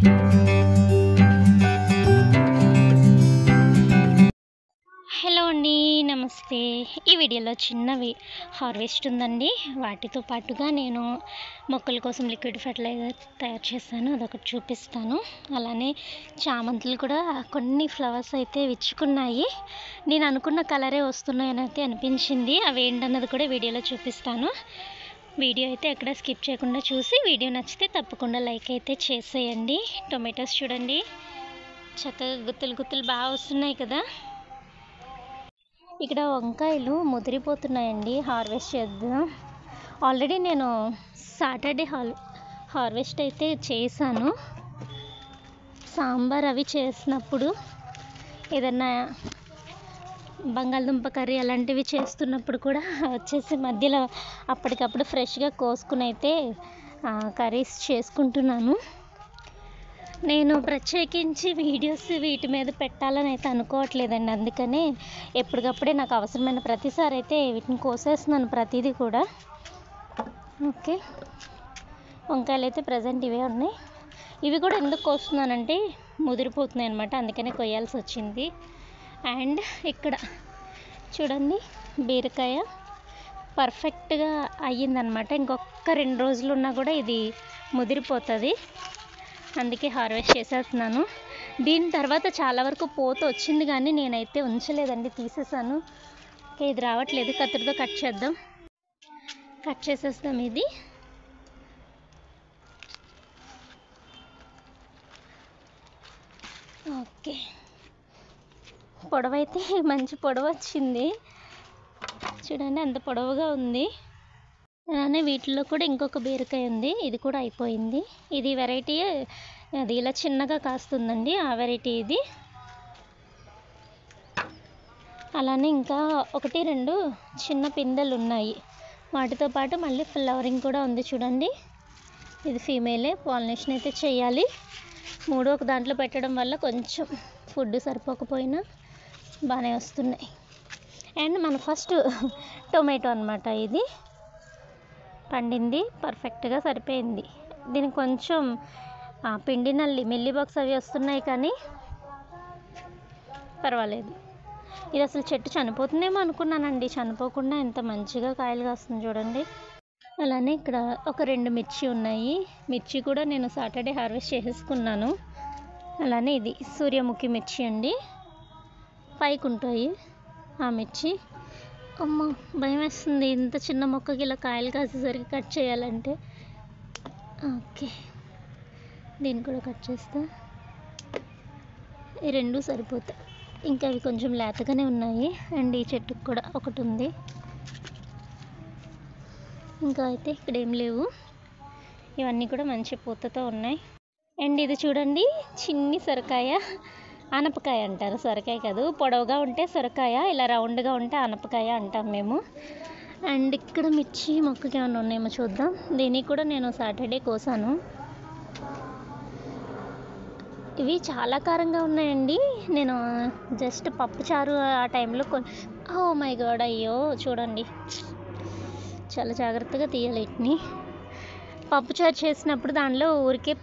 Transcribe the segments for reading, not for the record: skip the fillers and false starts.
Hello అండి, నమస్తే. ఈ వీడియోలో చిన్నవి హార్వెస్ట్ ఉందండి. వాటితో పాటుగా నేను మొక్కల కోసం లిక్విడ్ ఫర్టిలైజర్ తయారు చేస్తాను, అదొకటి చూపిస్తాను. అలానే చామంతులు కూడా కొన్ని ఫ్లవర్స్ అయితే విచ్చుకున్నాయి. నేను అనుకున్న కలరే వస్తున్నాయని అయితే అనిపించింది. అవి ఏంటన్నది కూడా వీడియోలో చూపిస్తాను. వీడియో అయితే ఎక్కడ స్కిప్ చేయకుండా చూసి, వీడియో నచ్చితే తప్పకుండా లైక్ అయితే చేసేయండి. టొమాటోస్ చూడండి, చక్కగా గుత్తులు గుత్తులు బాగా వస్తున్నాయి కదా. ఇక్కడ వంకాయలు ముదిరిపోతున్నాయండి, హార్వెస్ట్ చేద్దాం. ఆల్రెడీ నేను సాటర్డే హార్వెస్ట్ అయితే చేశాను. సాంబార్ అవి చేసినప్పుడు, ఏదన్నా బంగాళదుంప కర్రీ అలాంటివి చేస్తున్నప్పుడు కూడా వచ్చేసి మధ్యలో అప్పటికప్పుడు ఫ్రెష్గా కోసుకుని అయితే కర్రీస్ చేసుకుంటున్నాను. నేను ప్రత్యేకించి వీడియోస్ వీటి మీద పెట్టాలని అయితే అనుకోవట్లేదండి. అందుకనే ఎప్పటికప్పుడే నాకు అవసరమైన ప్రతిసారి అయితే వీటిని కోసేస్తున్నాను, ప్రతిదీ కూడా. ఓకే, వంకాయలు అయితే ప్రజెంట్ ఇవే ఉన్నాయి. ఇవి కూడా ఎందుకు కోస్తున్నానంటే ముదిరిపోతున్నాయి అనమాట, అందుకనే కొయ్యాల్సి వచ్చింది. అండ్ ఇక్కడ చూడండి, బీరకాయ పర్ఫెక్ట్గా అయ్యిందనమాట. ఇంకొక 2 రోజులు ఉన్నా కూడా ఇది ముదిరిపోతుంది, అందుకే హార్వెస్ట్ చేసేస్తున్నాను. దీని తర్వాత చాలా వరకు పోత వచ్చింది, కానీ నేనైతే ఉంచలేదండి, తీసేసాను. ఓకే, ఇది రావట్లేదు, కత్తిరితో కట్ చేద్దాం. కట్ చేసేస్తాం ఇది. ఓకే, పొడవైతే మంచి పొడవ వచ్చింది చూడండి, అంత పొడవుగా ఉంది. అలానే వీటిలో కూడా ఇంకొక బీరకాయ ఉంది, ఇది కూడా అయిపోయింది. ఇది వెరైటీ, అది ఇలా చిన్నగా కాస్తుందండి, ఆ వెరైటీ ఇది. అలానే ఇంకా 1-2 చిన్న పిందెలు ఉన్నాయి. వాటితో పాటు మళ్ళీ ఫ్లవరింగ్ కూడా ఉంది చూడండి. ఇది ఫీమేలే, పాలినేషన్ అయితే చేయాలి. 3 ఒక దాంట్లో పెట్టడం వల్ల కొంచెం ఫుడ్ సరిపోకపోయినా బాగానే వస్తున్నాయి. అండ్ మన ఫస్ట్ టొమాటో అనమాట, ఇది పండింది, పర్ఫెక్ట్గా సరిపోయింది. దీనికి కొంచెం పిండి నల్లి మిల్లీ బాక్స్ అవి వస్తున్నాయి, కానీ పర్వాలేదు. ఇది అసలు చెట్టు చనిపోతుందేమో అనుకున్నానండి, చనిపోకుండా ఎంత మంచిగా కాయలు కాస్తుంది చూడండి. అలానే ఇక్కడ ఒక 2 మిర్చి ఉన్నాయి. మిర్చి కూడా నేను సాటర్డే హార్వెస్ట్ చేసేసుకున్నాను. అలానే ఇది సూర్యముఖి మిర్చి అండి, 5 ఉంటాయి ఆ మిర్చి. అమ్మ, భయం వేస్తుంది ఇంత చిన్న మొక్కకి ఇలా కాయలు కాసేసరికి కట్ చేయాలంటే. ఓకే, దీన్ని కూడా కట్ చేస్తా. ఈ 2 సరిపోతాయి, ఇంకా అవి కొంచెం లేతగానే ఉన్నాయి. అండ్ ఈ చెట్టుకు కూడా ఒకటి ఉంది, ఇంకా అయితే ఇక్కడ ఏం లేవు. ఇవన్నీ కూడా మంచి పూతతో ఉన్నాయి. అండ్ ఇది చూడండి, చిన్ని సొరకాయ, ఆనపకాయ అంటారు, సొరకాయ కాదు. పొడవుగా ఉంటే సొరకాయ, ఇలా రౌండ్గా ఉంటే ఆనపకాయ అంటాం మేము. అండ్ ఇక్కడ మిర్చి మొక్కకి ఏమైనా ఉన్నాయేమో చూద్దాం. దీనికి కూడా నేను సాటర్డే కోసాను. ఇవి చాలా కారంగా ఉన్నాయండి. నేను జస్ట్ పప్పుచారు ఆ టైంలో ఓ మై గాడ్, అయ్యో చూడండి, చాలా జాగ్రత్తగా తీయాలి వీటిని. పప్పుచారు చేసినప్పుడు దానిలో ఊరికే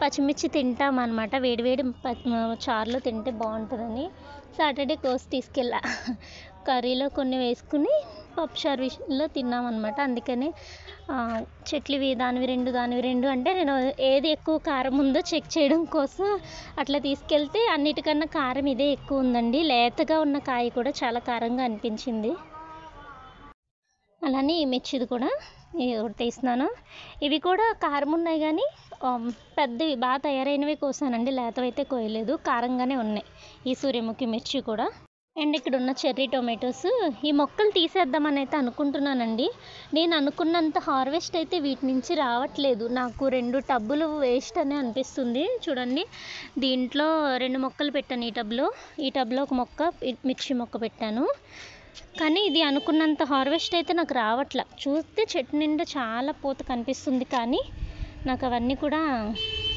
పచ్చిమిర్చి తింటాం అనమాట, వేడివేడి చారులో తింటే బాగుంటుందని సాటర్డే కోసి తీసుకెళ్ళా. కర్రీలో కొన్ని వేసుకుని పప్పుచారు విషయంలో తిన్నామన్నమాట. అందుకని చెట్లువి దానివి 2 అంటే నేను ఏది ఎక్కువ కారం ఉందో చెక్ చేయడం కోసం అట్లా తీసుకెళ్తే అన్నిటికన్నా కారం ఇదే ఎక్కువ ఉందండి. లేతగా ఉన్న కాయ కూడా చాలా కారంగా అనిపించింది. అలానే ఈ మిర్చిది కూడా ఒకటి తీస్తున్నాను. ఇవి కూడా కారం ఉన్నాయి, కానీ పెద్దవి బాగా తయారైనవి కోసానండి, లేతవైతే కోయలేదు, కారంగానే ఉన్నాయి ఈ సూర్యముఖి మిర్చి కూడా. అండ్ ఇక్కడ ఉన్న చెర్రీ టొమాటోస్, ఈ మొక్కలు తీసేద్దామని అయితే అనుకుంటున్నానండి. నేను అనుకున్నంత హార్వెస్ట్ అయితే వీటి నుంచి రావట్లేదు. నాకు 2 టబ్బులు వేస్ట్ అనే అనిపిస్తుంది చూడండి. దీంట్లో 2 మొక్కలు పెట్టాను, ఈ టబ్లో ఒక మొక్క మిర్చి మొక్క పెట్టాను. కానీ ఇది అనుకున్నంత హార్వెస్ట్ అయితే నాకు రావట్లా. చూస్తే చెట్టు నిండా చాలా పూత కనిపిస్తుంది, కానీ నాకు అవన్నీ కూడా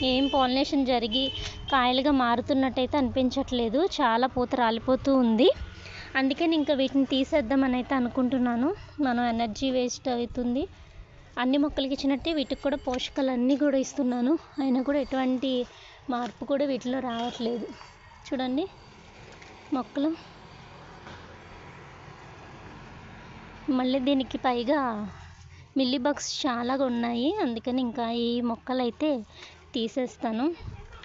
ఏం పాలినేషన్ జరిగి కాయలుగా మారుతున్నట్టయితే అనిపించట్లేదు. చాలా పూత రాలిపోతూ ఉంది. అందుకని ఇంకా వీటిని తీసేద్దామని అయితే అనుకుంటున్నాను. మనం ఎనర్జీ వేస్ట్ అవుతుంది, అన్ని మొక్కలకి ఇచ్చినట్టే వీటికి కూడా పోషకాలు అన్నీ కూడా ఇస్తున్నాను, అయినా కూడా ఎటువంటి మార్పు కూడా వీటిలో రావట్లేదు. చూడండి మొక్కలు. మళ్ళీ దీనికి పైగా మిల్లీ బగ్స్ చాలా ఉన్నాయి, అందుకని ఇంకా ఈ మొక్కలు అయితే తీసేస్తాను.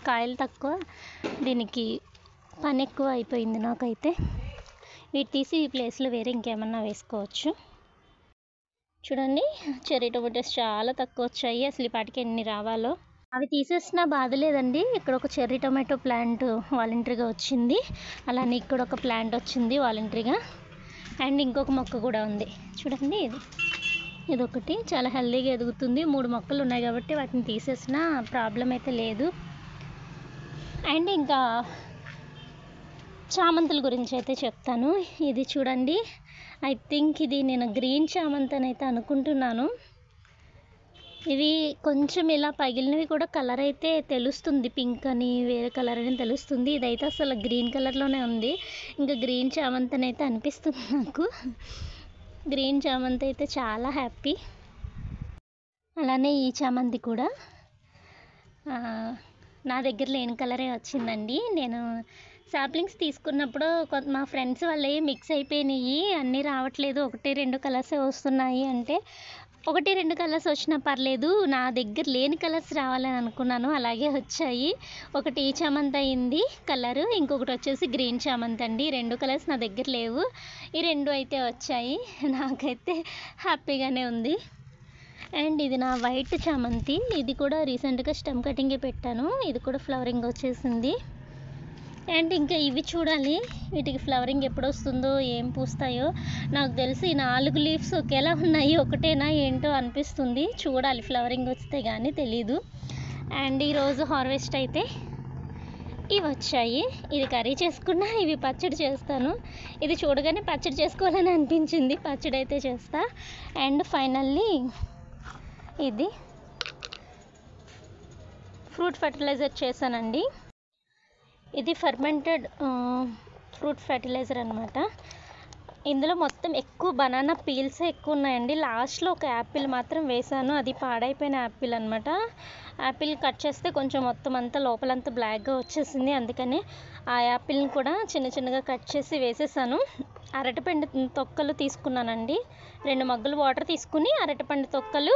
కాయలు తక్కువ, దీనికి పని ఎక్కువ అయిపోయింది నాకైతే. వీటి తీసి ఈ ప్లేస్లో వేరే ఇంకేమన్నా వేసుకోవచ్చు. చూడండి చెర్రీ టొమాటోస్ చాలా తక్కువ వచ్చాయి, అసలు ఈ పాటికి ఎన్ని రావాలో. అవి తీసేసినా బాధ లేదండి, ఇక్కడ ఒక చెర్రీ టొమాటో ప్లాంట్ వాలంటరీగా వచ్చింది, అలానే ఇక్కడ ఒక ప్లాంట్ వచ్చింది వాలంటరీగా, అండ్ ఇంకొక మొక్క కూడా ఉంది. చూడండి ఇదొకటి చాలా హెల్దీగా ఎదుగుతుంది. 3 మొక్కలు ఉన్నాయి కాబట్టి వాటిని తీసేసిన ప్రాబ్లం అయితే లేదు. అండ్ ఇంకా చామంతుల గురించి అయితే చెప్తాను. ఇది చూడండి, ఐ థింక్ ఇది నేను గ్రీన్ చామంతి అని అయితే అనుకుంటున్నాను. ఇవి కొంచెం ఇలా పగిలినవి కూడా కలర్ అయితే తెలుస్తుంది, పింక్ అని వేరే కలర్ అని తెలుస్తుంది. ఇదైతే అసలు గ్రీన్ కలర్లోనే ఉంది, ఇంకా గ్రీన్ చామంతి అని అయితే అనిపిస్తుంది నాకు. గ్రీన్ చామంతి అయితే చాలా హ్యాపీ. అలానే ఈ చామంతి కూడా నా దగ్గర లేని కలరే వచ్చిందండి. నేను సాప్లింగ్స్ తీసుకున్నప్పుడు మా ఫ్రెండ్స్ వాళ్ళే మిక్స్ అయిపోయినాయి, అన్నీ రావట్లేదు, 1-2 కలర్సే వస్తున్నాయి అంటే, 1-2 కలర్స్ వచ్చినా పర్లేదు, నా దగ్గర లేని కలర్స్ రావాలని అనుకున్నాను, అలాగే వచ్చాయి. ఒకటి ఈ చామంతి అయింది కలరు, ఇంకొకటి వచ్చేసి గ్రీన్ చామంతి అండి. 2 కలర్స్ నా దగ్గర లేవు, ఈ 2 అయితే వచ్చాయి. నాకైతే హ్యాపీగానే ఉంది. అండ్ ఇది నా వైట్ చామంతి, ఇది కూడా రీసెంట్గా స్టెమ్ కటింగే పెట్టాను, ఇది కూడా ఫ్లవరింగ్ వచ్చేసింది. అండ్ ఇంకా ఇవి చూడాలి, వీటికి ఫ్లవరింగ్ ఎప్పుడు వస్తుందో, ఏం పూస్తాయో. నాకు తెలిసి 4 లీవ్స్ ఒకేలా ఉన్నాయి, ఒకటేనా ఏంటో అనిపిస్తుంది. చూడాలి, ఫ్లవరింగ్ వస్తే కానీ తెలీదు. అండ్ ఈరోజు హార్వెస్ట్ అయితే ఇవి వచ్చాయి. ఇది కర్రీ చేసుకున్నా, ఇవి పచ్చడి చేస్తాను. ఇది చూడగానే పచ్చడి చేసుకోవాలని అనిపించింది, పచ్చడి అయితే చేస్తా. అండ్ ఫైనల్లీ ఇది ఫ్రూట్ ఫర్టిలైజర్ చేశానండి. ఇది ఫర్మెంటెడ్ ఫ్రూట్ ఫర్టిలైజర్ అనమాట. ఇందులో మొత్తం ఎక్కువ బనానా పీల్సే ఎక్కువ ఉన్నాయండి. లాస్ట్లో ఒక యాపిల్ మాత్రం వేసాను, అది పాడైపోయిన యాపిల్ అనమాట. యాపిల్ కట్ చేస్తే కొంచెం మొత్తం అంతా లోపలంతా బ్లాక్గా వచ్చేసింది, అందుకని ఆ యాపిల్ని కూడా చిన్న చిన్నగా కట్ చేసి వేసేసాను. అరటిపండు తొక్కలు తీసుకున్నానండి, 2 మగ్గులు వాటర్ తీసుకుని అరటిపండు తొక్కలు,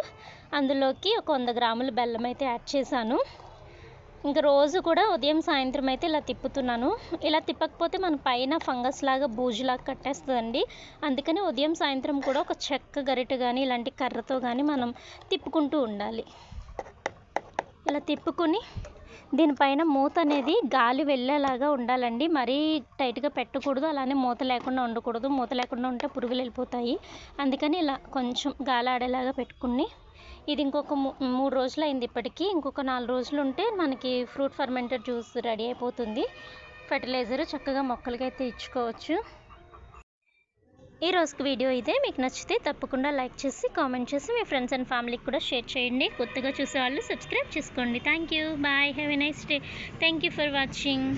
అందులోకి ఒక 100 గ్రాముల బెల్లం అయితే యాడ్ చేశాను. ఇంకా రోజు కూడా ఉదయం సాయంత్రం అయితే ఇలా తిప్పుతున్నాను. ఇలా తిప్పకపోతే మన పైన ఫంగస్ లాగా బూజులాగా కట్టేస్తుందండి, అందుకని ఉదయం సాయంత్రం కూడా ఒక చెక్క గరిట కానీ ఇలాంటి కర్రతో కానీ మనం తిప్పుకుంటూ ఉండాలి. ఇలా తిప్పుకొని దీనిపైన మూత అనేది గాలి వెళ్ళేలాగా ఉండాలండి, మరీ టైట్గా పెట్టకూడదు, అలానే మూత లేకుండా ఉండకూడదు. మూత లేకుండా ఉంటే పురుగులు వెళ్ళిపోతాయి, అందుకని ఇలా కొంచెం గాలి ఆడేలాగా పెట్టుకుని, ఇది ఇంకొక 3 రోజులు అయింది ఇప్పటికీ, ఇంకొక 4 రోజులు ఉంటే మనకి ఫ్రూట్ ఫర్మెంటెడ్ జ్యూస్ రెడీ అయిపోతుంది. ఫర్టిలైజర్ చక్కగా మొక్కలకైతే ఇచ్చుకోవచ్చు. ఈ రోజుకి వీడియో ఇదే. మీకు నచ్చితే తప్పకుండా లైక్ చేసి కామెంట్ చేసి మీ ఫ్రెండ్స్ అండ్ ఫ్యామిలీకి కూడా షేర్ చేయండి. కొత్తగా చూసే వాళ్ళు సబ్స్క్రైబ్ చేసుకోండి. Thank you, bye, have a nice day. Thank you for watching.